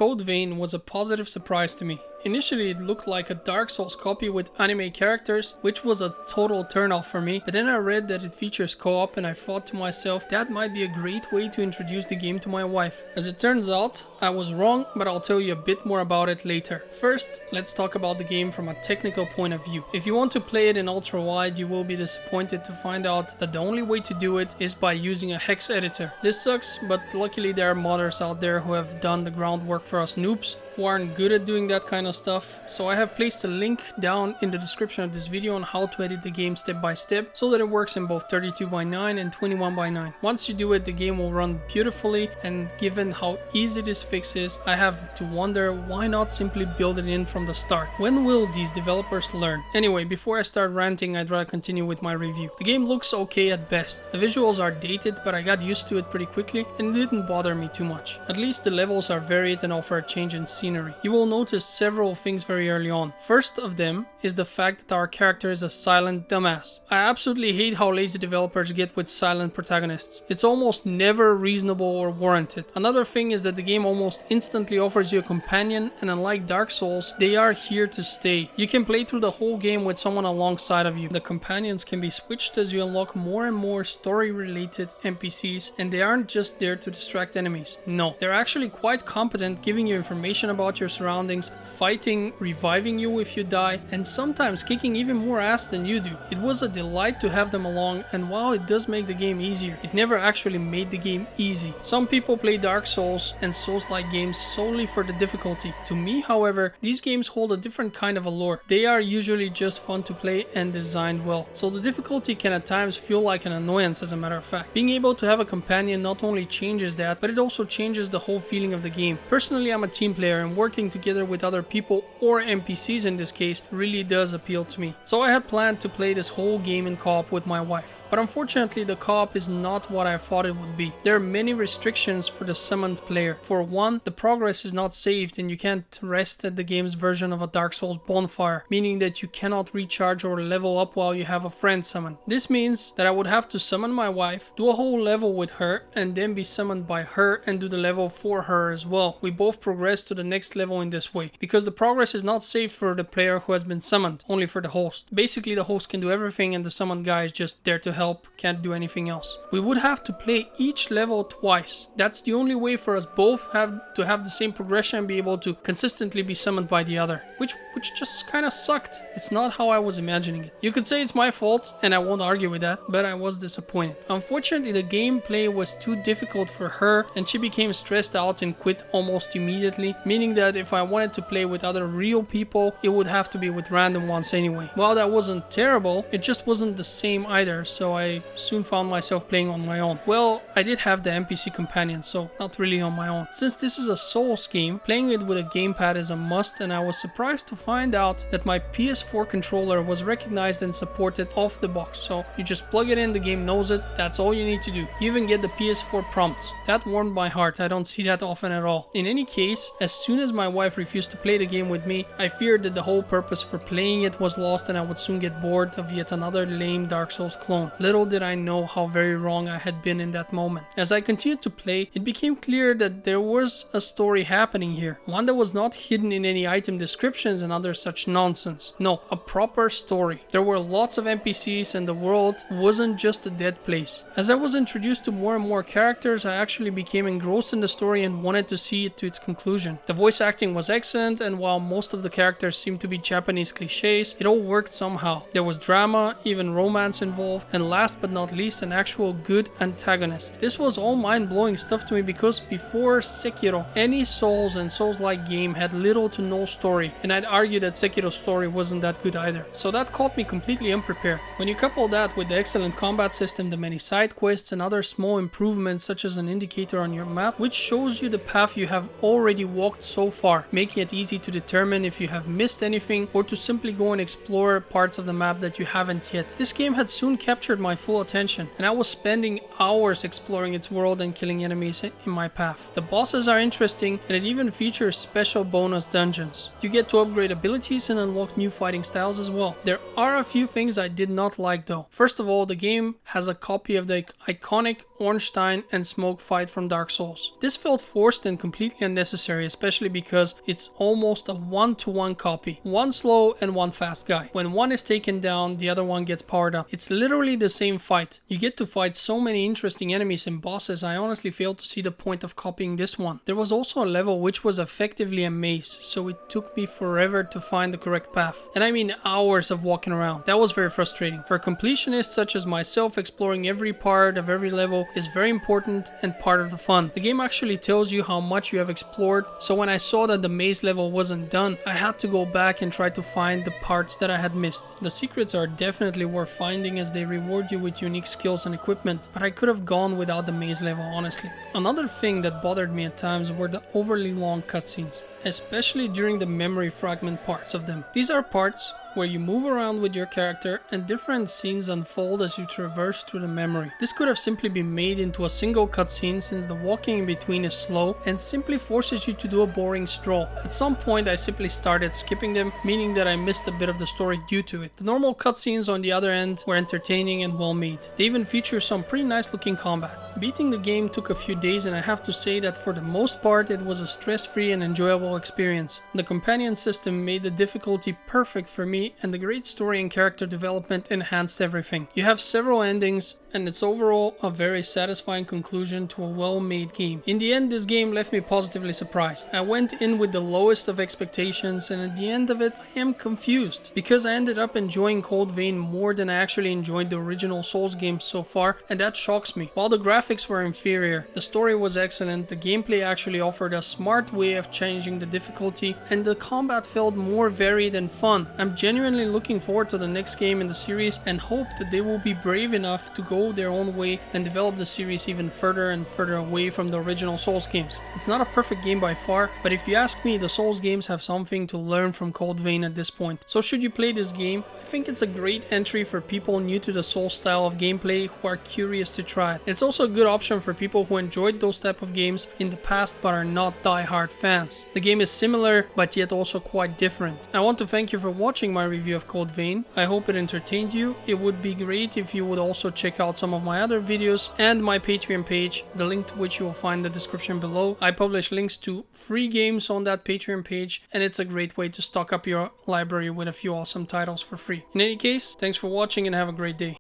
code vein was a positive surprise to me. Initially it looked like a Dark Souls copy with anime characters, which was a total turnoff for me, but then I read that it features co-op and I thought to myself that might be a great way to introduce the game to my wife. As it turns out, I was wrong, but I'll tell you a bit more about it later. First, let's talk about the game from a technical point of view. If you want to play it in ultra-wide, you will be disappointed to find out that the only way to do it is by using a hex editor. This sucks, but luckily there are modders out there who have done the groundwork for us noobs who aren't good at doing that kind of stuff. So I have placed a link down in the description of this video on how to edit the game step by step so that it works in both 32:9 and 21:9. Once you do it, the game will run beautifully, and given how easy this fix is, I have to wonder why not simply build it in from the start. When will these developers learn? Anyway, before I start ranting, I'd rather continue with my review. The game looks okay at best. The visuals are dated, but I got used to it pretty quickly and it didn't bother me too much. At least the levels are varied and offer a change in scenery. You will notice several things very early on. First of them is the fact that our character is a silent dumbass. I absolutely hate how lazy developers get with silent protagonists. It's almost never reasonable or warranted. Another thing is that the game almost instantly offers you a companion, and unlike Dark Souls, they are here to stay. You can play through the whole game with someone alongside of you. The companions can be switched as you unlock more and more story-related NPCs, and they aren't just there to distract enemies. No, they're actually quite competent, giving you information about your surroundings, fighting, reviving you if you die, and sometimes kicking even more ass than you do. It was a delight to have them along, and while it does make the game easier, it never actually made the game easy. Some people play Dark Souls and Souls-like games solely for the difficulty. To me, however, these games hold a different kind of allure. They are usually just fun to play and designed well, so the difficulty can at times feel like an annoyance. As a matter of fact, being able to have a companion not only changes that, but it also changes the whole feeling of the game. Personally, I'm a team player, and working together with other people, or NPCs in this case, really does appeal to me. So I had planned to play this whole game in co-op with my wife. But unfortunately, the co-op is not what I thought it would be. There are many restrictions for the summoned player. For one, the progress is not saved and you can't rest at the game's version of a Dark Souls bonfire, meaning that you cannot recharge or level up while you have a friend summoned. This means that I would have to summon my wife, do a whole level with her, and then be summoned by her and do the level for her as well. We both progress to the next level in this way, because the progress is not saved for the player who has been summoned, only for the host. Basically, the host can do everything and the summoned guy is just there to help, can't do anything else. We would have to play each level twice. That's the only way for us both have to have the same progression and be able to consistently be summoned by the other, which just kind of sucked. It's not how I was imagining it. You could say it's my fault, and I won't argue with that, but I was disappointed. Unfortunately, the gameplay was too difficult for her, and she became stressed out and quit almost immediately, meaning that if I wanted to play with other real people, it would have to be with random ones anyway. While that wasn't terrible, it just wasn't the same either, so I soon found myself playing on my own. Well, I did have the NPC companion, so not really on my own. Since this is a Souls game, playing it with a gamepad is a must, and I was surprised to find out that my PS4 controller was recognized and supported off the box. So you just plug it in, the game knows it, that's all you need to do. You even get the PS4 prompts. That warmed my heart, I don't see that often at all. In any case, as soon as my wife refused to play the game with me, I feared that the whole purpose for playing it was lost and I would soon get bored of yet another lame Dark Souls clone. Little did I know how very wrong I had been in that moment. As I continued to play, it became clear that there was a story happening here. One that was not hidden in any item descriptions and other such nonsense. No, a proper story. There were lots of NPCs and the world wasn't just a dead place. As I was introduced to more and more characters, I actually became engrossed in the story and wanted to see it to its conclusion. The voice acting was excellent, and while most of the characters seemed to be Japanese cliches, it all worked somehow. There was drama, even romance involved, and last but not least, an actual good antagonist. This was all mind-blowing stuff to me because before Sekiro, any Souls and Souls-like game had little to no story, and I'd argue that Sekiro's story wasn't that good either. So that caught me completely unprepared. When you couple that with the excellent combat system, the many side quests, and other small improvements such as an indicator on your map, which shows you the path you have already walked so far, making it easy to determine if you have missed anything or to simply go and explore parts of the map that you haven't yet. This game had soon captured my full attention, and I was spending hours exploring its world and killing enemies in my path. The bosses are interesting, and it even features special bonus dungeons. You get to upgrade abilities and unlock new fighting styles as well. There are a few things I did not like though. First of all, the game has a copy of the iconic Ornstein and Smoke fight from Dark Souls. This felt forced and completely unnecessary, especially because it's almost a one-to-one copy. One slow and one fast guy. When one is taken down, the other one gets powered up. It's literally the same fight. You get to fight so many interesting enemies and bosses, I honestly failed to see the point of copying this one. There was also a level which was effectively a maze, so it took me forever to find the correct path. And I mean hours of walking around. That was very frustrating. For completionists such as myself, exploring every part of every level is very important and part of the fun. The game actually tells you how much you have explored, so when I saw that the maze level wasn't done, I had to go back and try to find the parts that I had missed. The secrets are definitely worth finding as they reward you with unique skills and equipment, but I could have gone without the maze level honestly. Another thing that bothered me at times were the overly long cutscenes, especially during the memory fragment parts of them. These are parts where you move around with your character and different scenes unfold as you traverse through the memory. This could have simply been made into a single cutscene since the walking in between is slow and simply forces you to do a boring stroll. At some point I simply started skipping them, meaning that I missed a bit of the story due to it. The normal cutscenes on the other end were entertaining and well made. They even feature some pretty nice looking combat. Beating the game took a few days, and I have to say that for the most part it was a stress-free and enjoyable experience. The companion system made the difficulty perfect for me, and the great story and character development enhanced everything. You have several endings, and it's overall a very satisfying conclusion to a well-made game. In the end, this game left me positively surprised. I went in with the lowest of expectations, and at the end of it I am confused, because I ended up enjoying Cold Vein more than I actually enjoyed the original Souls games so far, and that shocks me. While the graphics were inferior, the story was excellent, the gameplay actually offered a smart way of changing the difficulty, and the combat felt more varied and fun. I'm genuinely looking forward to the next game in the series and hope that they will be brave enough to go their own way and develop the series even further and further away from the original Souls games. It's not a perfect game by far, but if you ask me, the Souls games have something to learn from Cold Vein at this point. So should you play this game, I think it's a great entry for people new to the Souls style of gameplay who are curious to try it. It's also a good option for people who enjoyed those type of games in the past but are not die-hard fans. The game is similar but yet also quite different. I want to thank you for watching my review of Cold Vein. I hope it entertained you. It would be great if you would also check out some of my other videos and my Patreon page, the link to which you will find in the description below. I publish links to free games on that Patreon page, and it's a great way to stock up your library with a few awesome titles for free. In any case, thanks for watching and have a great day.